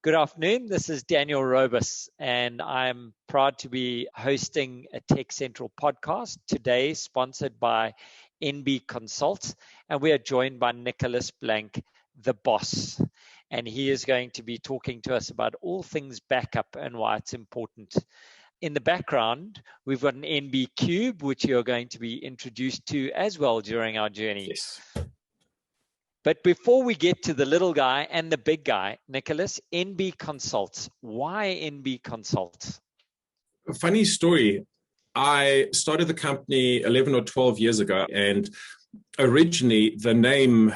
Good afternoon. This is Daniel Robus, and I'm proud to be hosting a TechCentral podcast today, sponsored by NBConsult, and we are joined by Nicolas Blank, the boss, and he is going to be talking to us about all things backup and why it's important. In the background, we've got an NBCube, which you're going to be introduced to as well during our journey. Yes. But before we get to the little guy and the big guy, Nicolas, NBConsult. Why NBConsult? A funny story. I started the company 11 or 12 years ago, and originally the name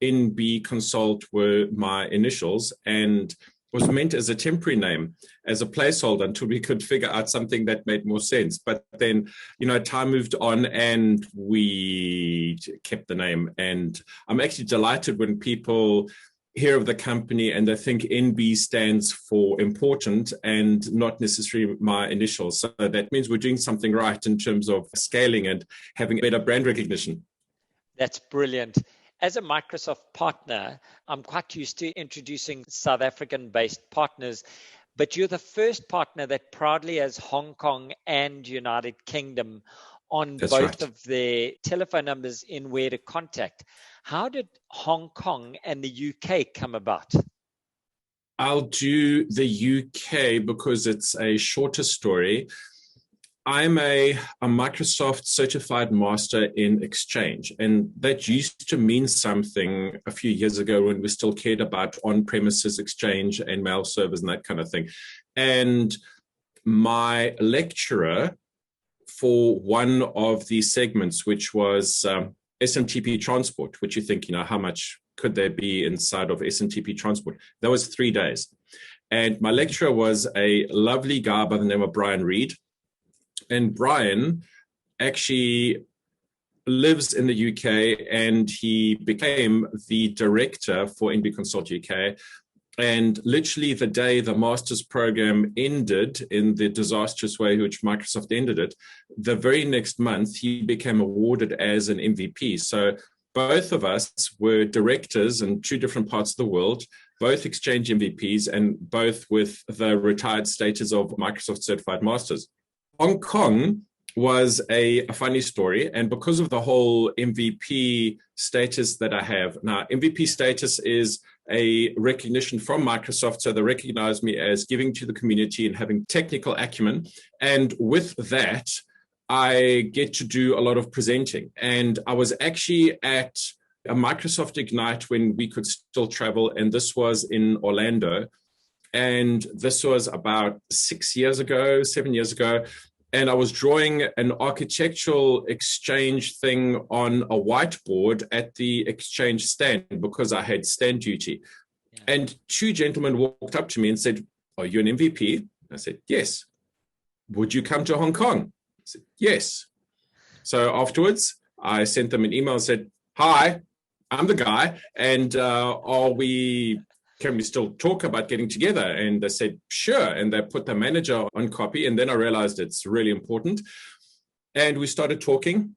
NBConsult were my initials and was meant as a temporary name, as a placeholder until we could figure out something that made more sense. But then, time moved on and we kept the name. And I'm actually delighted when people hear of the company and they think NB stands for important and not necessarily my initials. So that means we're doing something right in terms of scaling and having better brand recognition. That's brilliant. As a Microsoft partner, I'm quite used to introducing South African-based partners, but you're the first partner that proudly has Hong Kong and United Kingdom on That's both right. of their telephone numbers in where to contact. How did Hong Kong and the UK come about? I'll do the UK because it's a shorter story. I'm a Microsoft certified master in Exchange, and that used to mean something a few years ago when we still cared about on-premises Exchange and mail servers and that kind of thing. And my lecturer for one of the segments, which was SMTP transport, which you think, how much could there be inside of SMTP transport? That was 3 days. And my lecturer was a lovely guy by the name of Brian Reed. And Brian actually lives in the UK, and he became the director for NBConsult UK. And literally the day the master's program ended in the disastrous way which Microsoft ended it, the very next month he became awarded as an MVP. So both of us were directors in two different parts of the world, both Exchange MVPs and both with the retired status of Microsoft Certified Masters. Hong Kong was a funny story, and because of the whole MVP status that I have now, MVP status is a recognition from Microsoft, so they recognize me as giving to the community and having technical acumen, and with that, I get to do a lot of presenting. And I was actually at a Microsoft Ignite when we could still travel, and this was in Orlando. And this was about 7 years ago. And I was drawing an architectural Exchange thing on a whiteboard at the Exchange stand because I had stand duty. Yeah. And two gentlemen walked up to me and said, "Are you an MVP?" I said, "Yes." "Would you come to Hong Kong?" I said, "Yes." So afterwards, I sent them an email and said, "Hi, I'm the guy. And can we still talk about getting together?" And they said, "Sure." And they put the manager on copy. And then I realized it's really important. And we started talking.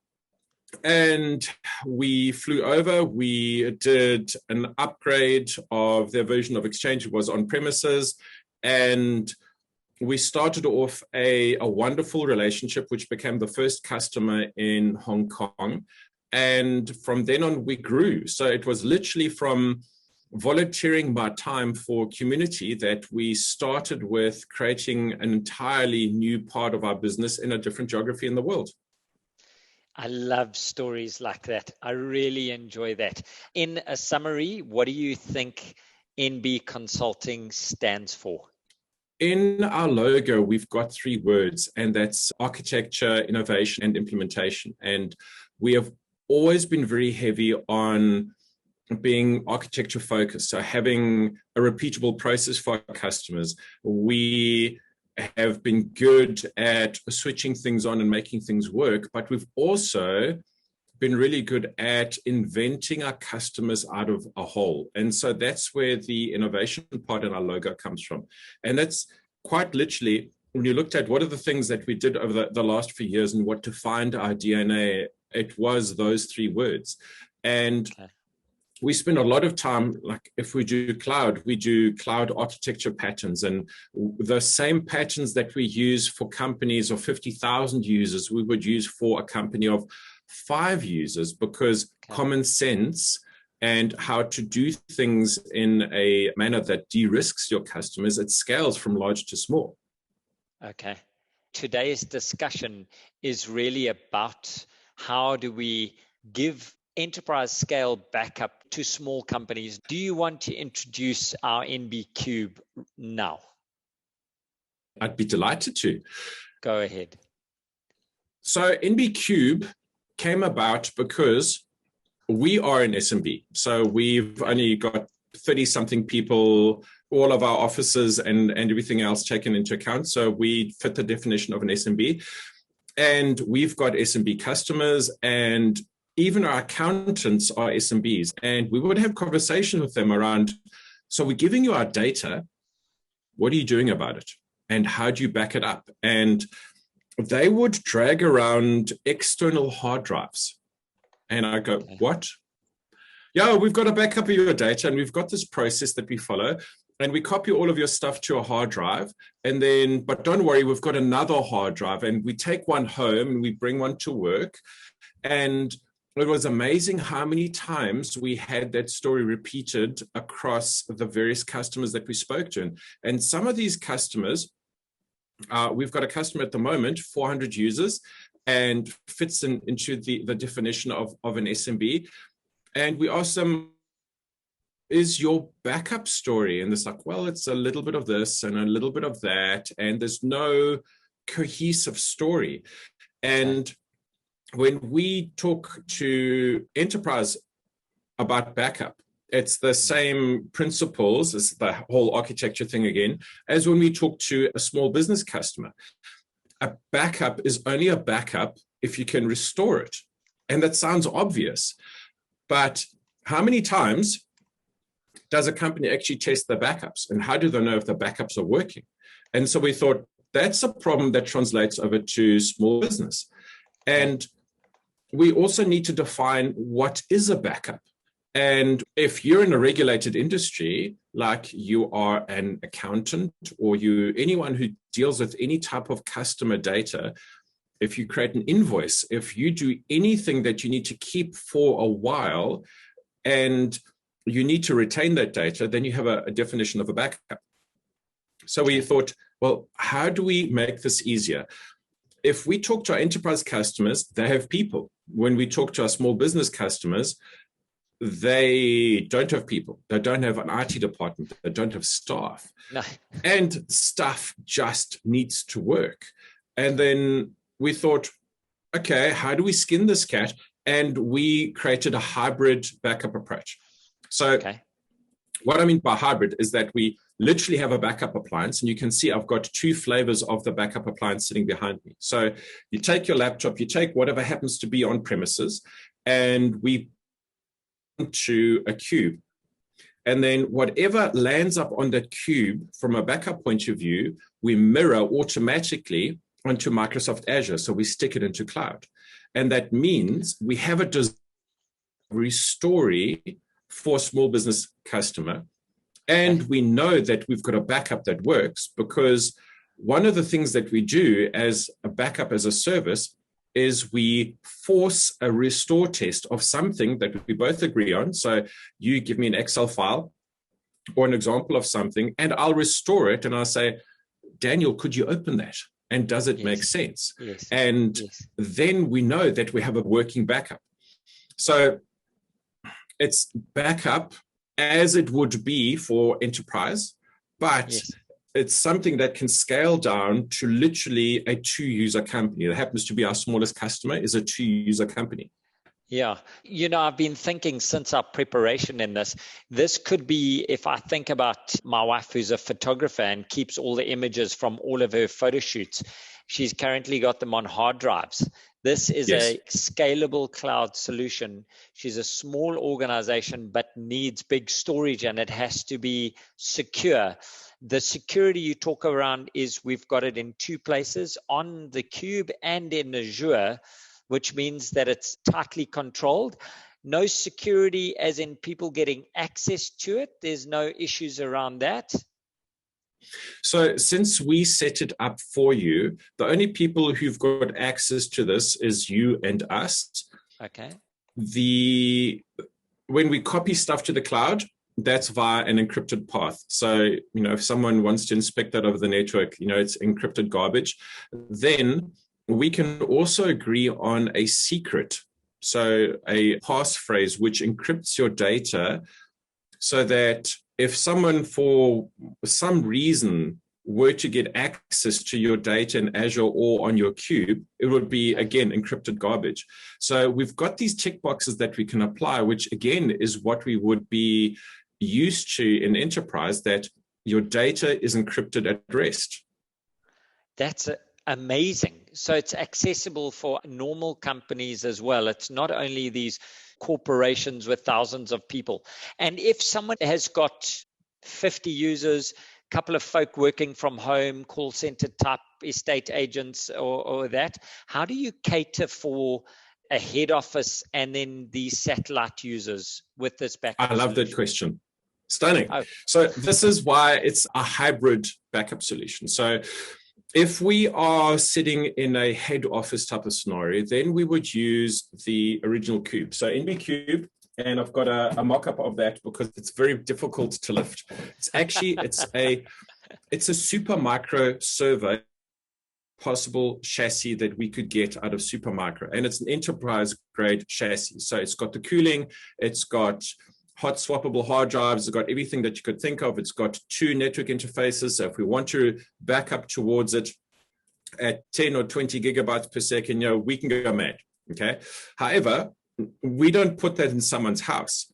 And we flew over. We did an upgrade of their version of Exchange. It was on premises. And we started off a wonderful relationship, which became the first customer in Hong Kong. And from then on, we grew. So it was literally from volunteering my time for community that we started with creating an entirely new part of our business in a different geography in the world. I love stories like that. I really enjoy that. In a summary, what do you think NB Consulting stands for? In our logo, we've got 3 words, and that's architecture, innovation, and implementation. And we have always been very heavy on being architecture focused, so having a repeatable process for our customers. We have been good at switching things on and making things work, but we've also been really good at inventing our customers out of a hole. And so that's where the innovation part in our logo comes from. And that's quite literally, when you looked at what are the things that we did over the last few years and what defined our DNA, it was those 3 words. And we spend a lot of time, like if we do cloud architecture patterns, and the same patterns that we use for companies of 50,000 users, we would use for a company of 5 users, because common sense and how to do things in a manner that de-risks your customers, it scales from large to small. Okay. Today's discussion is really about how do we give enterprise scale backup to small companies. Do you want to introduce our NBCube now? I'd be delighted to. Go ahead. So NBCube came about because we are an SMB. So we've only got 30-something people, all of our offices and everything else taken into account. So we fit the definition of an SMB. And we've got SMB customers, and even our accountants are SMBs. And we would have conversations with them around, so we're giving you our data, what are you doing about it? And how do you back it up? And they would drag around external hard drives. And I go, what? Yeah, we've got a backup of your data, and we've got this process that we follow, and we copy all of your stuff to a hard drive. And then, but don't worry, we've got another hard drive, and we take one home and we bring one to work. And it was amazing how many times we had that story repeated across the various customers that we spoke to. And some of these customers, we've got a customer at the moment, 400 users, and fits into the definition of an SMB. And we asked them, is your backup story? And it's like, well, it's a little bit of this and a little bit of that, and there's no cohesive story. And when we talk to enterprise about backup, it's the same principles as the whole architecture thing again, as when we talk to a small business customer. A backup is only a backup if you can restore it. And that sounds obvious, but how many times does a company actually test their backups, and how do they know if the backups are working? And so we thought that's a problem that translates over to small business. And we also need to define what is a backup. And if you're in a regulated industry, like you are an accountant or anyone who deals with any type of customer data, if you create an invoice, if you do anything that you need to keep for a while and you need to retain that data, then you have a definition of a backup. So we thought, well, how do we make this easier? If we talk to our enterprise customers, they have people. When we talk to our small business customers, they don't have people. They don't have an IT department. They don't have staff. No. And stuff just needs to work. And then we thought, okay, how do we skin this cat? And we created a hybrid backup approach. So what I mean by hybrid is that we literally have a backup appliance, and you can see I've got 2 flavors of the backup appliance sitting behind me. So you take your laptop, you take whatever happens to be on premises, and we to a cube. And then whatever lands up on that cube from a backup point of view, we mirror automatically onto Microsoft Azure. So we stick it into cloud. And that means we have a delivery story for a small business customer. And we know that we've got a backup that works, because one of the things that we do as a backup as a service is we force a restore test of something that we both agree on. So you give me an Excel file or an example of something, and I'll restore it. And I'll say, Daniel, could you open that? And does it make sense? Yes. And then we know that we have a working backup. So it's backup as it would be for enterprise, but it's something that can scale down to literally a 2-user company. That happens to be our smallest customer, is a 2-user company. Yeah. I've been thinking since our preparation in this could be, if I think about my wife who's a photographer and keeps all the images from all of her photo shoots, she's currently got them on hard drives. This is a scalable cloud solution. She's a small organization, but needs big storage, and it has to be secure. The security you talk around is we've got it in 2 places, on the Cube and in Azure, which means that it's tightly controlled. no security as in people getting access to it. There's no issues around that. So since we set it up for you, the only people who've got access to this is you and us. Okay. When we copy stuff to the cloud, that's via an encrypted path. So, if someone wants to inspect that over the network, it's encrypted garbage. Then we can also agree on a secret. So a passphrase which encrypts your data so that if someone for some reason were to get access to your data in Azure or on your cube, it would be, again, encrypted garbage. So we've got these checkboxes that we can apply, which, again, is what we would be used to in enterprise, that your data is encrypted at rest. That's amazing. So it's accessible for normal companies as well. It's not only these corporations with thousands of people. And if someone has got 50 users, a couple of folk working from home, call center type estate agents or that, how do you cater for a head office and then these satellite users with this backup? I love that question. Stunning. Oh. So this is why it's a hybrid backup solution. So if we are sitting in a head office type of scenario, then we would use the original cube. So NBCube, and I've got a mock-up of that because it's very difficult to lift. It's a super micro server possible chassis that we could get out of Supermicro, and it's an enterprise grade chassis. So it's got the cooling, it's got hot swappable hard drives, it's got everything that you could think of. It's got 2 network interfaces. So if we want to back up towards it at 10 or 20 gigabytes per second, we can go mad. Okay. However, we don't put that in someone's house.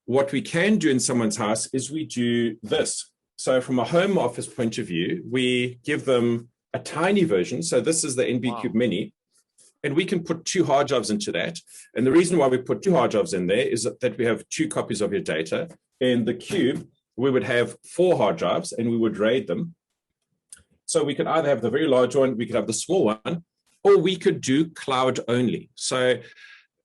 What we can do in someone's house is we do this. So from a home office point of view, we give them a tiny version. So this is the NBCube Mini, and we can put 2 hard drives into that. And the reason why we put 2 hard drives in there is that we have 2 copies of your data. In the cube, we would have 4 hard drives, and we would RAID them. So we could either have the very large one, we could have the small one, or we could do cloud only. So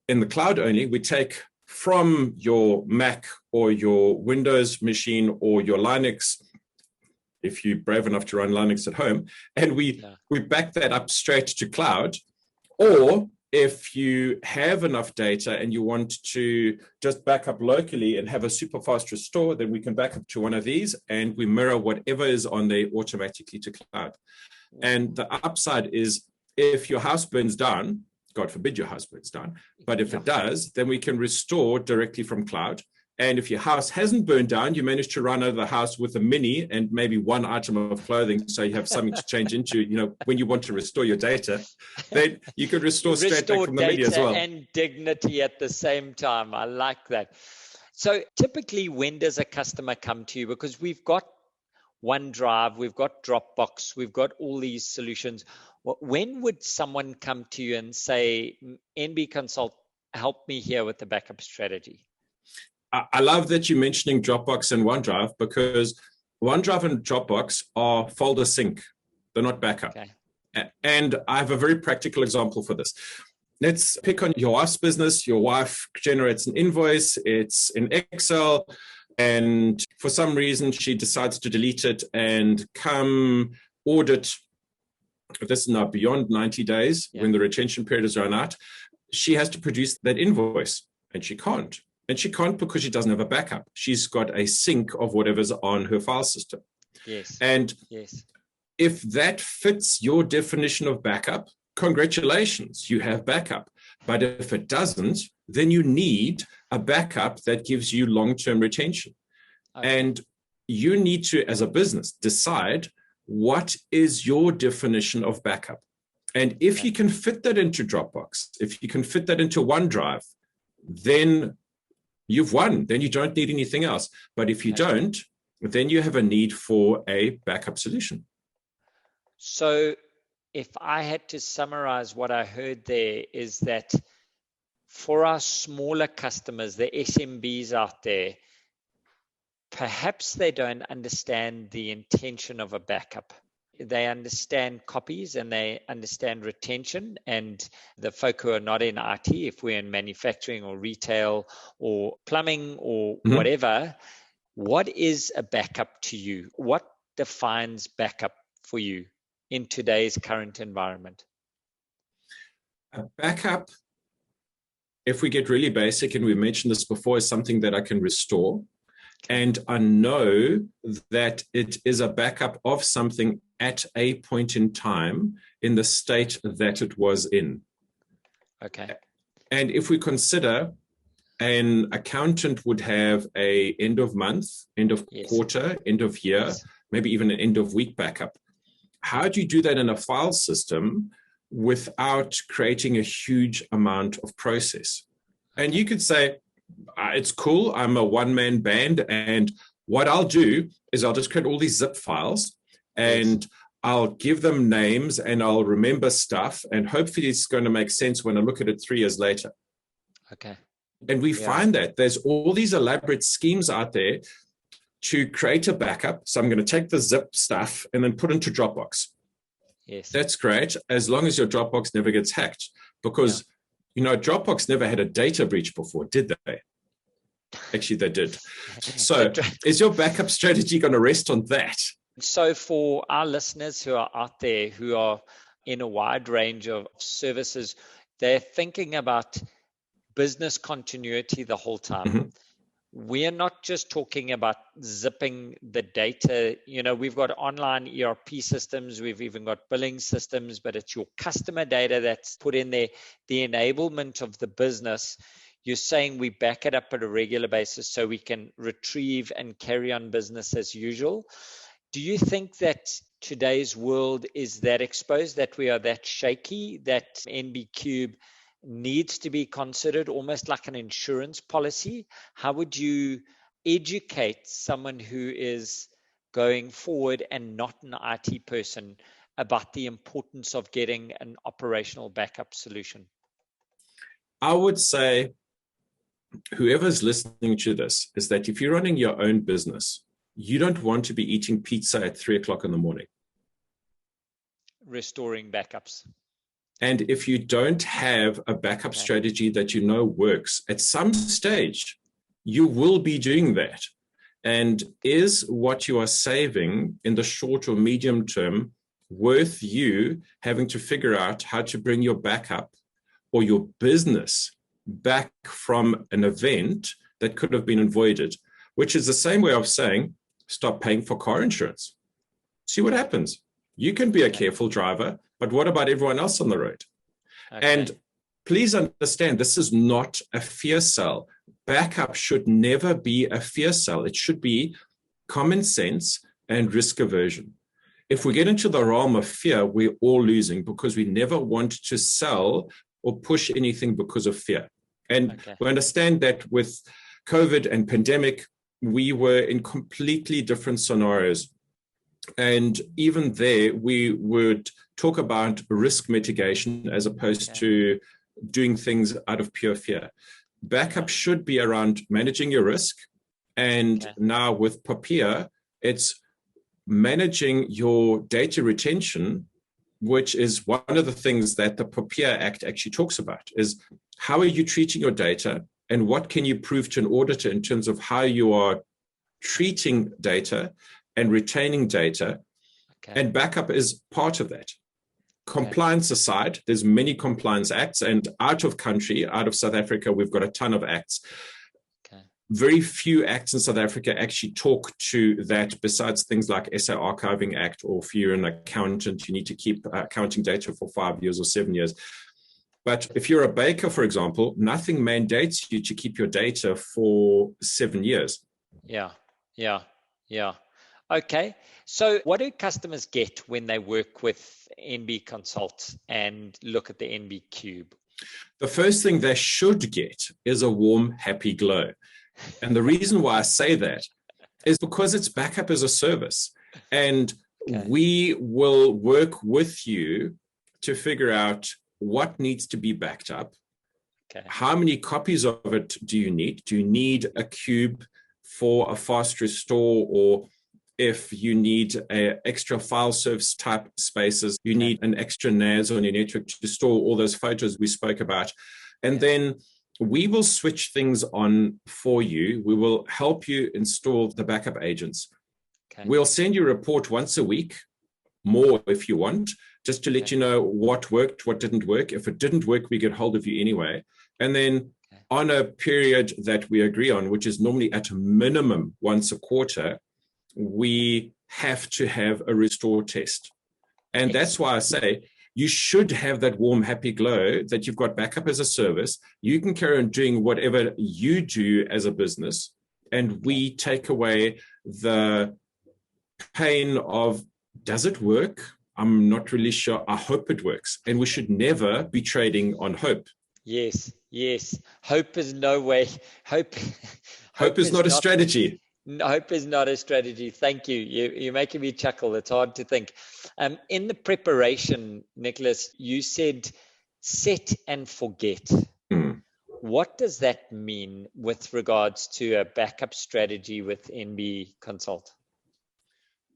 in the cloud only, we take from your Mac or your Windows machine or your Linux, if you're brave enough to run Linux at home, and we back that up straight to cloud. Or if you have enough data and you want to just back up locally and have a super fast restore, then we can back up to one of these and we mirror whatever is on there automatically to cloud. And the upside is if your house burns down, God forbid your house burns down, but if it does, then we can restore directly from cloud. And if your house hasn't burned down, you manage to run out of the house with a Mini and maybe 1 item of clothing, so you have something to change into, when you want to restore your data, then you could restore straight back from the Mini as well. And dignity at the same time. I like that. So typically, when does a customer come to you? Because we've got OneDrive, we've got Dropbox, we've got all these solutions. When would someone come to you and say, NBConsult, help me here with the backup strategy? I love that you're mentioning Dropbox and OneDrive, because OneDrive and Dropbox are folder sync. They're not backup. Okay. And I have a very practical example for this. Let's pick on your wife's business. Your wife generates an invoice. It's in Excel. And for some reason, she decides to delete it and come audit. This is now beyond 90 days when the retention period is run out. She has to produce that invoice, and she can't. And she can't because she doesn't have a backup. She's got a sync of whatever's on her file system. Yes. And if that fits your definition of backup, congratulations, you have backup. But if it doesn't, then you need a backup that gives you long-term retention. Okay. And you need to, as a business, decide what is your definition of backup. And if you can fit that into Dropbox, if you can fit that into OneDrive, then you've won. Then you don't need anything else. But if you don't, then you have a need for a backup solution. So if I had to summarize what I heard there, is that for our smaller customers, the SMBs out there, perhaps they don't understand the intention of a backup. they understand copies and they understand retention. And the folk who are not in IT, if we're in manufacturing or retail or plumbing or whatever, what is a backup to you? What defines backup for you in today's current environment? A backup, if we get really basic, and we mentioned this before, is something that I can restore. And I know that it is a backup of something at a point in time in the state that it was in. Okay. And if we consider an accountant would have a end of month, end of quarter, end of year, maybe even an end of week backup. How do you do that in a file system without creating a huge amount of process? And you could say, it's cool, I'm a one-man band, and what I'll do is I'll just create all these zip files, and I'll give them names, and I'll remember stuff, and hopefully it's going to make sense when I look at it 3 years later. Okay. And we find that there's all these elaborate schemes out there to create a backup. So I'm going to take the zip stuff and then put into Dropbox. Yes. That's great, as long as your Dropbox never gets hacked, because Dropbox never had a data breach before, did they? Actually, they did. So is your backup strategy going to rest on that? So for our listeners who are out there, who are in a wide range of services, they're thinking about business continuity the whole time. We're not just talking about zipping the data. We've got online ERP systems, we've even got billing systems, but it's your customer data that's put in there, the enablement of the business. You're saying we back it up at a regular basis so we can retrieve and carry on business as usual. Do you think that today's world is that exposed, that we are that shaky, that NBCube needs to be considered almost like an insurance policy? How would you educate someone who is going forward and not an IT person about the importance of getting an operational backup solution? I would say whoever's listening to this is that if you're running your own business, you don't want to be eating pizza at 3:00 in the morning. Restoring backups. And if you don't have a backup strategy that you know works, at some stage, you will be doing that. And is what you are saving in the short or medium term worth you having to figure out how to bring your backup or your business back from an event that could have been avoided? Which is the same way of saying, stop paying for car insurance. See what happens. You can be a careful driver, but what about everyone else on the road? And please understand, this is not a fear sell. Backup should never be a fear sell. It should be common sense and risk aversion. If we get into the realm of fear, we're all losing, because we never want to sell or push anything because of fear. And we understand that with COVID and pandemic, we were in completely different scenarios. And even there, we would talk about risk mitigation as opposed to doing things out of pure fear. Backup should be around managing your risk. And now with Papier, it's managing your data retention, which is one of the things that the Papier Act actually talks about, is how are you treating your data and what can you prove to an auditor in terms of how you are treating data and retaining data. And backup is part of that. Compliance aside, there's many compliance acts, and out of country, out of South Africa, we've got a ton of acts. Very few acts in South Africa actually talk to that, besides things like SA Archiving Act, or if you're an accountant, you need to keep accounting data for 5 years or 7 years. But if you're a baker, for example, nothing mandates you to keep your data for 7 years. Yeah. Okay. So what do customers get when they work with NBConsult and look at the NBCube? The first thing they should get is a warm, happy glow. And the reason why I say that is because it's backup as a service. And we will work with you to figure out what needs to be backed up. How many copies of it do you need? Do you need a cube for a fast restore, or if you need extra file service type spaces, you need an extra NAS on your network to store all those photos we spoke about. And then we will switch things on for you. We will help you install the backup agents. We'll send you a report once a week, more if you want, just to let you know what worked, what didn't work. If it didn't work, we get hold of you anyway. And then on a period that we agree on, which is normally at a minimum once a quarter, we have to have a restore test. And that's why I say you should have that warm, happy glow that you've got backup as a service. You can carry on doing whatever you do as a business, and we take away the pain of, does it work? I'm not really sure. I hope it works. And we should never be trading on hope. Yes. Hope is no way. Hope is not a strategy. Hope is not a strategy. Thank you. You're making me chuckle. It's hard to think. In the preparation, Nicolas, you said set and forget. What does that mean with regards to a backup strategy with NBConsult?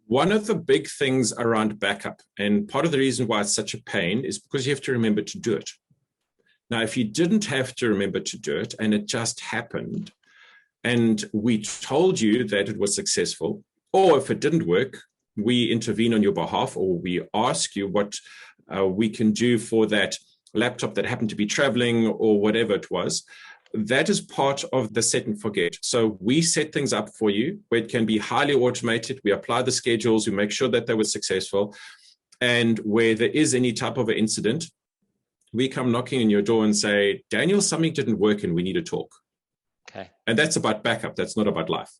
One of the big things around backup, and part of the reason why it's such a pain, is because you have to remember to do it. Now, if you didn't have to remember to do it and it just happened, and we told you that it was successful, or if it didn't work, we intervene on your behalf, or we ask you what we can do for that laptop that happened to be traveling or whatever it was, that is part of the set and forget. So we set things up for you where it can be highly automated. We apply the schedules, we make sure that they were successful. And where there is any type of an incident, we come knocking on your door and say, Daniel, something didn't work and we need to talk. Okay. And that's about backup. That's not about life.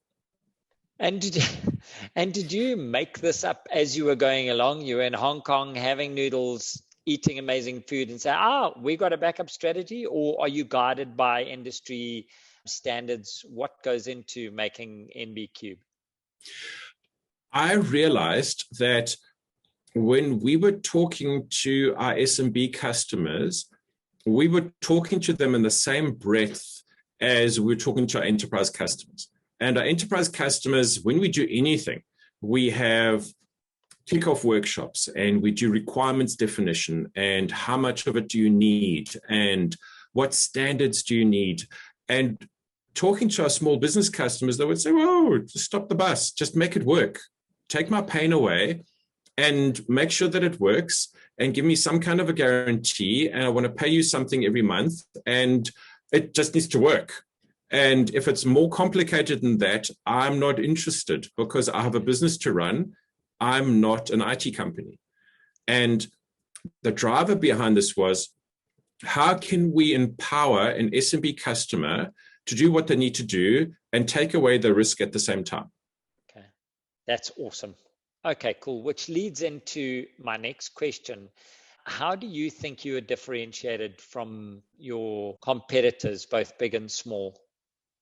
And did you make this up as you were going along? You were in Hong Kong having noodles, eating amazing food, and say, we got a backup strategy? Or are you guided by industry standards? What goes into making NBCube? I realized that when we were talking to our SMB customers, we were talking to them in the same breath as we were talking to our enterprise customers. And our enterprise customers, when we do anything, we have kickoff workshops and we do requirements definition and how much of it do you need and what standards do you need. And talking to our small business customers, they would say, whoa, just stop the bus, just make it work. Take my pain away and make sure that it works and give me some kind of a guarantee. And I want to pay you something every month and it just needs to work. And if it's more complicated than that, I'm not interested because I have a business to run. I'm not an IT company. And the driver behind this was, how can we empower an SMB customer to do what they need to do and take away the risk at the same time? Okay, that's awesome. Okay, cool. Which leads into my next question. How do you think you are differentiated from your competitors, both big and small?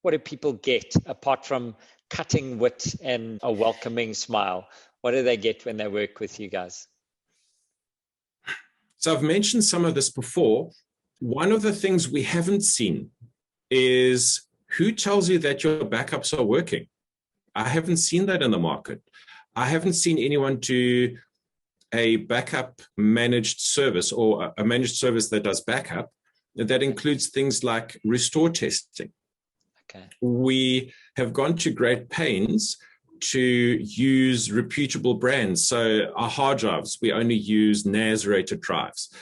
What do people get apart from cutting wit and a welcoming smile? What do they get when they work with you guys? So I've mentioned some of this before. One of the things we haven't seen is who tells you that your backups are working. I haven't seen that in the market. I haven't seen anyone do a backup managed service or a managed service that does backup that includes things like restore testing. Okay. We have gone to great pains to use reputable brands. So our hard drives, we only use NAS-rated drives.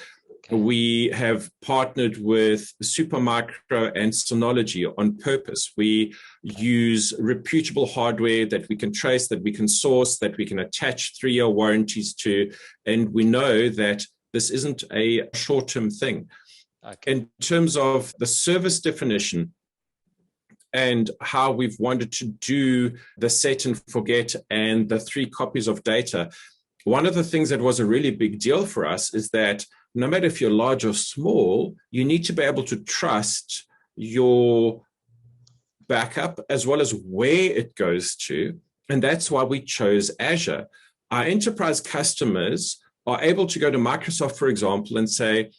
Okay. We have partnered with Supermicro and Synology on purpose. We use reputable hardware that we can trace, that we can source, that we can attach 3-year warranties to, and we know that this isn't a short-term thing. Okay. In terms of the service definition, and how we've wanted to do the set and forget and the 3 copies of data. One of the things that was a really big deal for us is that no matter if you're large or small, you need to be able to trust your backup as well as where it goes to. And that's why we chose Azure. Our enterprise customers are able to go to Microsoft, for example, and say,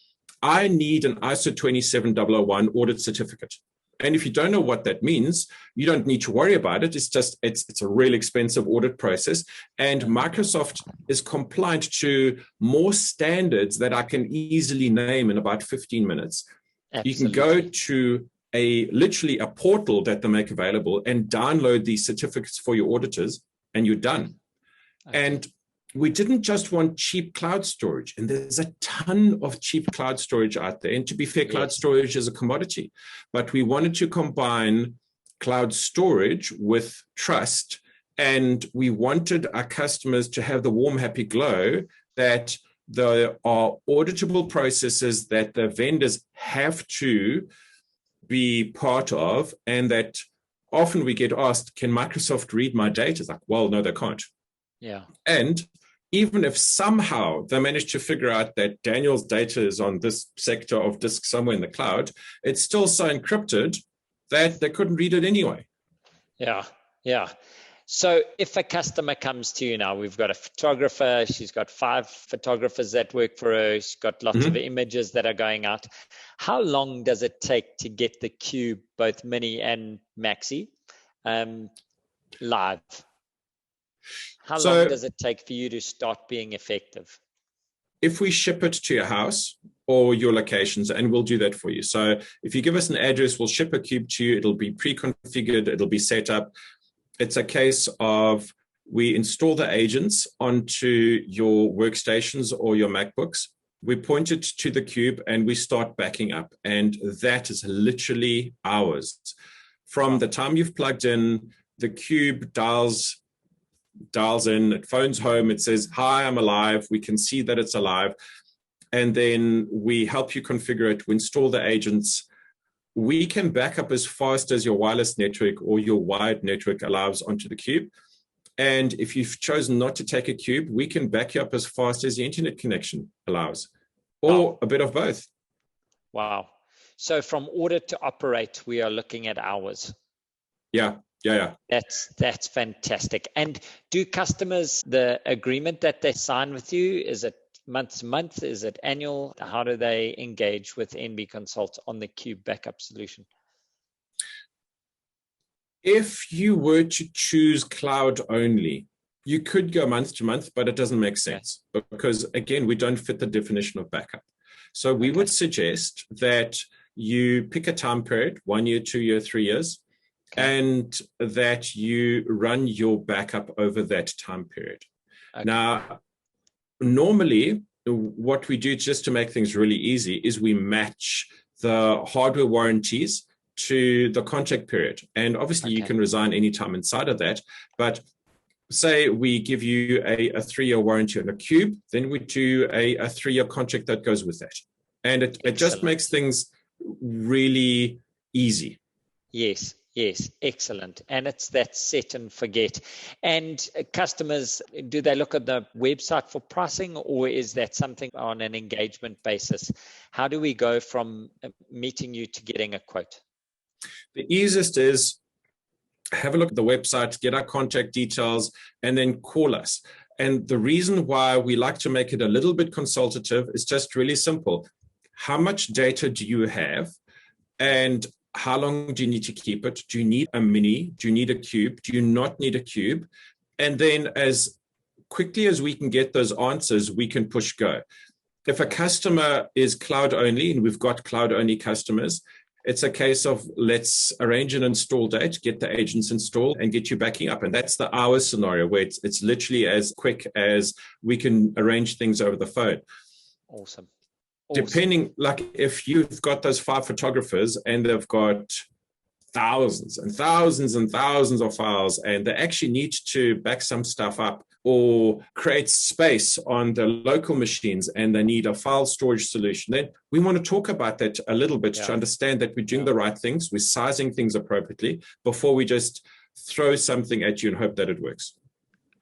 I need an ISO 27001 audit certificate. And if you don't know what that means, you don't need to worry about it. It's just, it's a really expensive audit process. And Microsoft is compliant to more standards that I can easily name in about 15 minutes. Absolutely. You can go to literally a portal that they make available and download these certificates for your auditors, and you're done. Okay. And we didn't just want cheap cloud storage, and there's a ton of cheap cloud storage out there. And to be fair, cloud storage is a commodity, but we wanted to combine cloud storage with trust. And we wanted our customers to have the warm, happy glow that there are auditable processes that the vendors have to be part of, and that often we get asked, can Microsoft read my data? It's like, well, no, they can't. Yeah. And even if somehow they manage to figure out that Daniel's data is on this sector of disk somewhere in the cloud, it's still so encrypted that they couldn't read it anyway. Yeah, yeah. So if a customer comes to you now, we've got a photographer, she's got 5 photographers that work for her, she's got lots of images that are going out. How long does it take to get the Cube, both Mini and Maxi, live? How long does it take for you to start being effective? If we ship it to your house or your locations, and we'll do that for you. So if you give us an address, we'll ship a Cube to you. It'll be pre-configured. It'll be set up. It's a case of we install the agents onto your workstations or your MacBooks. We point it to the Cube and we start backing up. And that is literally hours. From the time you've plugged in, the Cube dials in, it phones home, it says, hi, I'm alive. We can see that it's alive. And then we help you configure it. We install the agents. We can back up as fast as your wireless network or your wired network allows onto the Cube. And if you've chosen not to take a Cube, we can back you up as fast as the internet connection allows, or a bit of both. Wow. So from order to operate, we are looking at hours. Yeah. That's fantastic. And do customers, the agreement that they sign with you, is it month to month? Is it annual? How do they engage with NBConsult on the Cube backup solution? If you were to choose cloud only, you could go month to month, but it doesn't make sense because, again, we don't fit the definition of backup. So we would suggest that you pick a time period, 1 year, 2 year, 3 years, and that you run your backup over that time period. Now, normally, what we do just to make things really easy is we match the hardware warranties to the contract period. And obviously, you can resign anytime inside of that. But say we give you a 3-year warranty on a Cube, then we do a 3-year contract that goes with that. And it just makes things really easy. Yes, excellent. And it's that set and forget. And customers, do they look at the website for pricing, or is that something on an engagement basis? How do we go from meeting you to getting a quote? The easiest is have a look at the website, get our contact details, and then call us. And the reason why we like to make it a little bit consultative is just really simple. How much data do you have? And how long do you need to keep it? Do you need a Mini? Do you need a Cube? Do you not need a Cube? And then as quickly as we can get those answers, we can push go. If a customer is cloud only, and we've got cloud only customers, it's a case of let's arrange an install date, get the agents installed, and get you backing up. And that's the hour scenario where it's literally as quick as we can arrange things over the phone. Awesome. Depending, like if you've got those 5 photographers and they've got thousands and thousands and thousands of files, and they actually need to back some stuff up or create space on the local machines, and they need a file storage solution, then we want to talk about that a little bit to understand that we're doing the right things, we're sizing things appropriately before we just throw something at you and hope that it works.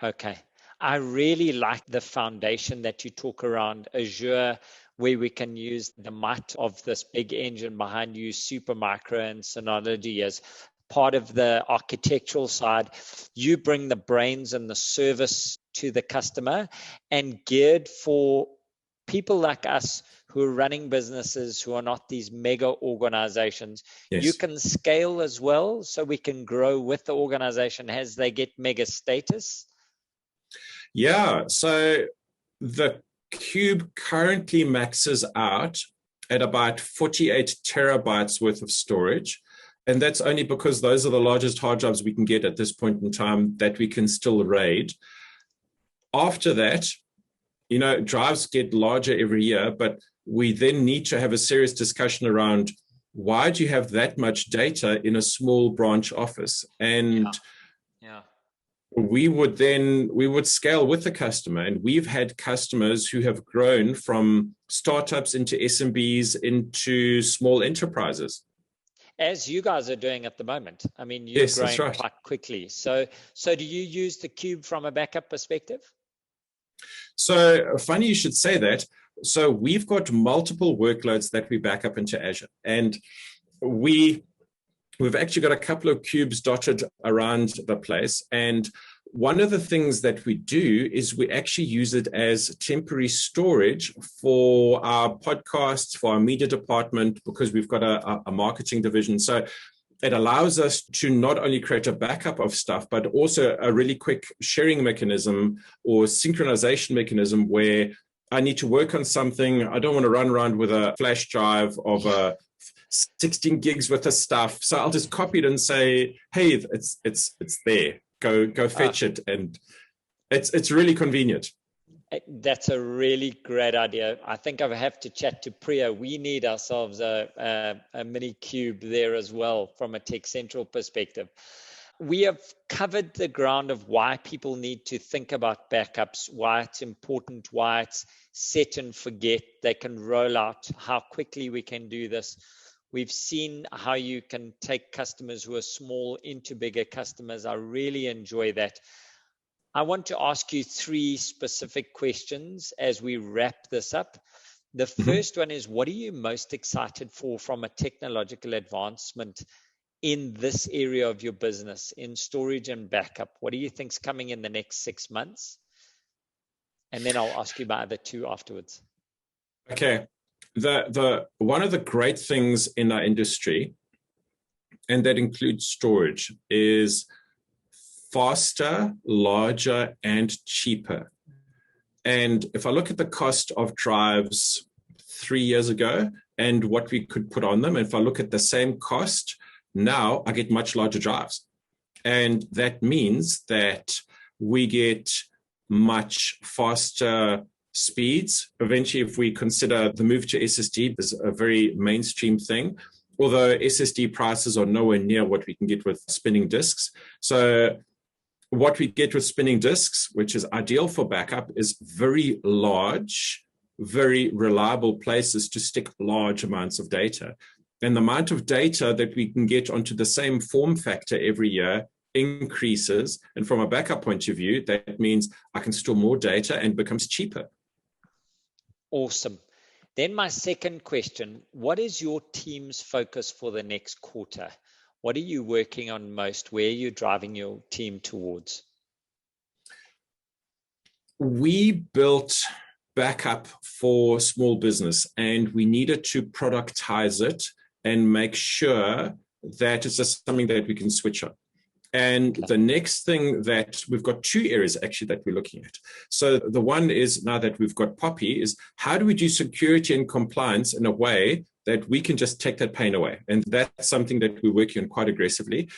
Okay. I really like the foundation that you talk around Azure, where we can use the might of this big engine behind you, Supermicro and Synology as part of the architectural side. You bring the brains and the service to the customer, and geared for people like us who who are running businesses who are not these mega organizations, Yes. you can scale as well, so we can grow with the organization as they get mega status? Yeah, so the Cube currently maxes out at about 48 terabytes worth of storage. And that's only because those are the largest hard drives we can get at this point in time that we can still RAID. After that, drives get larger every year, but we then need to have a serious discussion around why do you have that much data in a small branch office? And yeah. we would scale with the customer. And we've had customers who have grown from startups into SMBs into small enterprises. As you guys are doing at the moment. I mean, you're Yes, growing that's right. quite quickly. So do you use the Cube from a backup perspective? So funny you should say that. So we've got multiple workloads that we back up into Azure. And we've actually got a couple of cubes dotted around the place. And one of the things that we do is we actually use it as temporary storage for our podcasts, for our media department, because we've got a marketing division. So it allows us to not only create a backup of stuff, but also a really quick sharing mechanism or synchronization mechanism where I need to work on something. I don't want to run around with a flash drive of 16 gigs worth of stuff. So I'll just copy it and say, hey, it's there. Go fetch it. And it's really convenient. That's a really great idea. I think I have to chat to Priya. We need ourselves a mini cube there as well from a TechCentral perspective. We have covered the ground of why people need to think about backups, why it's important, why it's set and forget. They can roll out, how quickly we can do this. We've seen how you can take customers who are small into bigger customers. I really enjoy that. I want to ask you 3 specific questions as we wrap this up. The first one is, what are you most excited for from a technological advancement in this area of your business, in storage and backup? What do you think is coming in the next 6 months? And then I'll ask you my other 2 afterwards. Okay. The one of the great things in our industry, and that includes storage, is faster, larger, and cheaper. And if I look at the cost of drives 3 years ago and what we could put on them, if I look at the same cost, now I get much larger drives. And that means that we get much faster speeds. Eventually, if we consider the move to SSD is a very mainstream thing, although SSD prices are nowhere near what we can get with spinning disks. So what we get with spinning disks, which is ideal for backup, is very large, very reliable places to stick large amounts of data. And the amount of data that we can get onto the same form factor every year increases. And from a backup point of view, that means I can store more data and becomes cheaper. Awesome. Then my second question, what is your team's focus for the next quarter? What are you working on most? Where are you driving your team towards? We built backup for small business and we needed to productize it and make sure that it's just something that we can switch on. And the next thing that we've got 2 areas actually that we're looking at. So the one is, now that we've got Poppy, is how do we do security and compliance in a way that we can just take that pain away? And that's something that we're working on quite aggressively.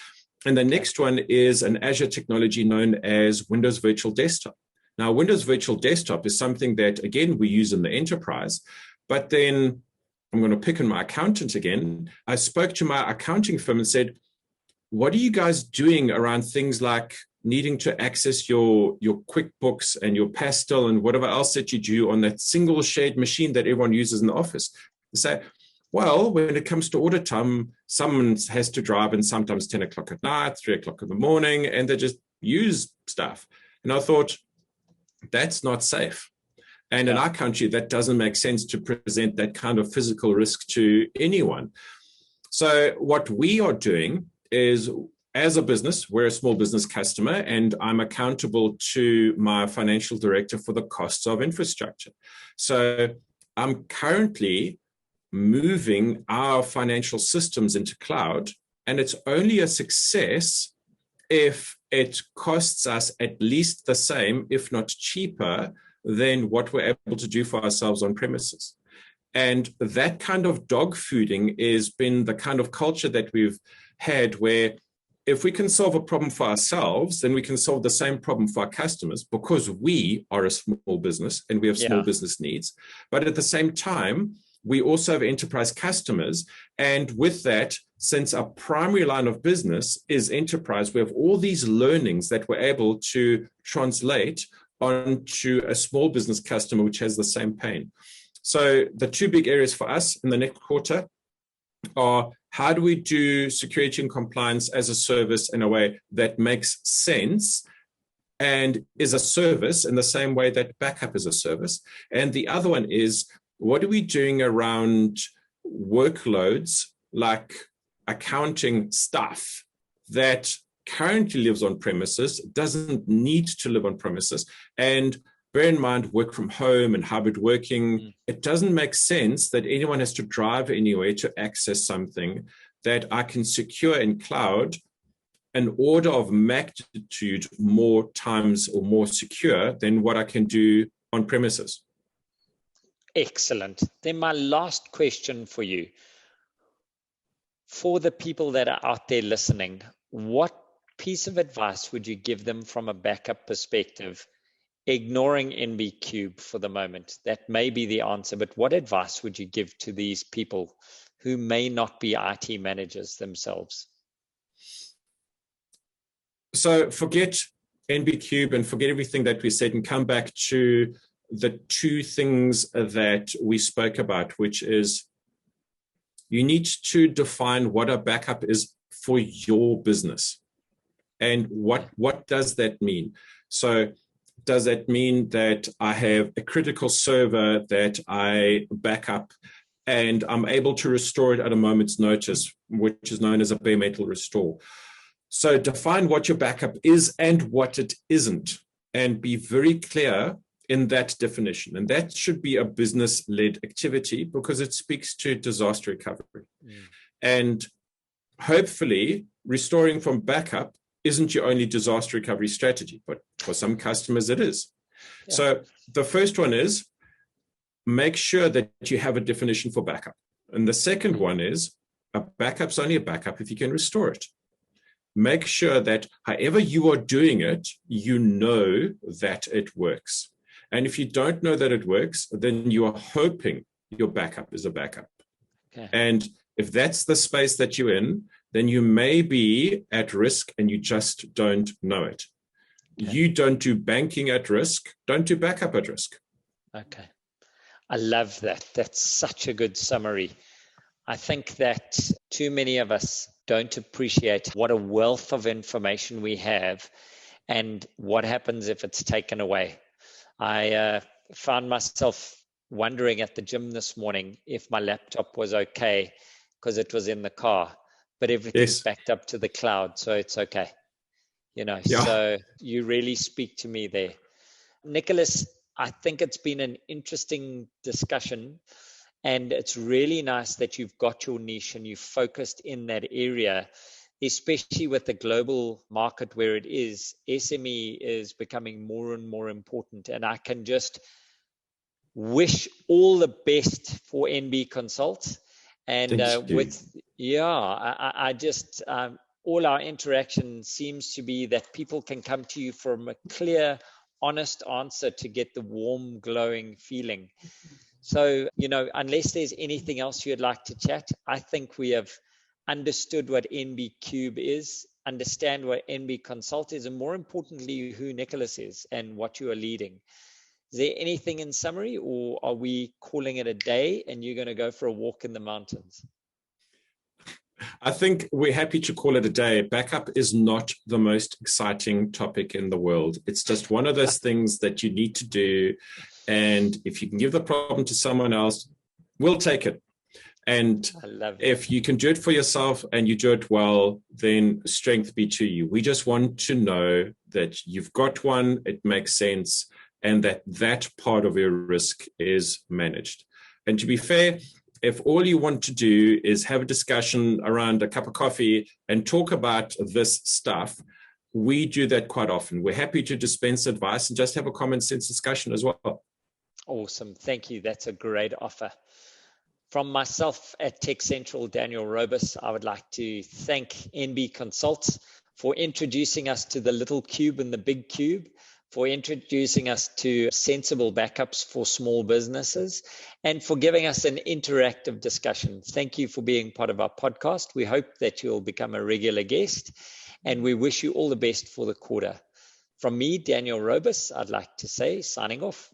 And the next one is an Azure technology known as Windows Virtual Desktop. Now, Windows Virtual Desktop is something that, again, we use in the enterprise, but then I'm going to pick on my accountant again. I spoke to my accounting firm and said, what are you guys doing around things like needing to access your QuickBooks and your Pastel and whatever else that you do on that single shared machine that everyone uses in the office? They say, well, when it comes to audit time, someone has to drive in sometimes 10 o'clock at night, 3 o'clock in the morning, and they just use stuff. And I thought, that's not safe. And in our country, that doesn't make sense to present that kind of physical risk to anyone. So what we are doing is, as a business, we're a small business customer, and I'm accountable to my financial director for the costs of infrastructure. So I'm currently moving our financial systems into cloud, and it's only a success if it costs us at least the same, if not cheaper, than what we're able to do for ourselves on premises. And that kind of dog fooding has been the kind of culture that we've had, where if we can solve a problem for ourselves, then we can solve the same problem for our customers, because we are a small business and we have small business needs. But at the same time, we also have enterprise customers. And with that, since our primary line of business is enterprise, we have all these learnings that we're able to translate onto a small business customer, which has the same pain. So the two big areas for us in the next quarter are, how do we do security and compliance as a service in a way that makes sense and is a service in the same way that backup is a service? And the other one is, what are we doing around workloads like accounting stuff that currently lives on premises, doesn't need to live on premises? And bear in mind, work from home and hybrid working, it doesn't make sense that anyone has to drive anywhere to access something that I can secure in cloud an order of magnitude more times or more secure than what I can do on premises. Excellent. Then my last question for you. For the people that are out there listening, what piece of advice would you give them from a backup perspective, ignoring NBCube for the moment? That may be the answer, but what advice would you give to these people who may not be IT managers themselves? So forget NBCube and forget everything that we said and come back to the two things that we spoke about, which is you need to define what a backup is for your business. And what does that mean? So does that mean that I have a critical server that I back up and I'm able to restore it at a moment's notice, which is known as a bare metal restore? So define what your backup is and what it isn't, and be very clear in that definition. And that should be a business-led activity because it speaks to disaster recovery. And hopefully restoring from backup isn't your only disaster recovery strategy, but for some customers it is. So the first one is make sure that you have a definition for backup. And the second one is a backup's only a backup if you can restore it. Make sure that however you are doing it, you know that it works. And if you don't know that it works, then you are hoping your backup is a backup. And if that's the space that you're in, then you may be at risk and you just don't know it. You don't do banking at risk, don't do backup at risk. Okay. I love that. That's such a good summary. I think that too many of us don't appreciate what a wealth of information we have and what happens if it's taken away. I found myself wondering at the gym this morning if my laptop was okay because it was in the car, but everything's backed up to the cloud, so it's okay. So you really speak to me there. Nicolas, I think it's been an interesting discussion, and it's really nice that you've got your niche and you've focused in that area, especially with the global market where it is. SME is becoming more and more important, and I can just wish all the best for NBConsult. And I just all our interaction seems to be that people can come to you from a clear, honest answer to get the warm, glowing feeling. So, unless there's anything else you'd like to chat, I think we have understood what NBCube is, understand what NBConsult is, and more importantly, who Nicolas is and what you are leading. Is there anything in summary, or are we calling it a day and you're going to go for a walk in the mountains? I think we're happy to call it a day. Backup is not the most exciting topic in the world. It's just one of those things that you need to do. And if you can give the problem to someone else, we'll take it. And if you can do it for yourself and you do it well, then strength be to you. We just want to know that you've got one, it makes sense, and that part of your risk is managed. And to be fair, if all you want to do is have a discussion around a cup of coffee and talk about this stuff, we do that quite often. We're happy to dispense advice and just have a common sense discussion as well. Awesome. Thank you. That's a great offer. From myself at TechCentral, Daniel Robus, I would like to thank NBConsult for introducing us to the little cube and the big cube, for introducing us to sensible backups for small businesses, and for giving us an interactive discussion. Thank you for being part of our podcast. We hope that you'll become a regular guest, and we wish you all the best for the quarter. From me, Daniel Robus, I'd like to say, signing off.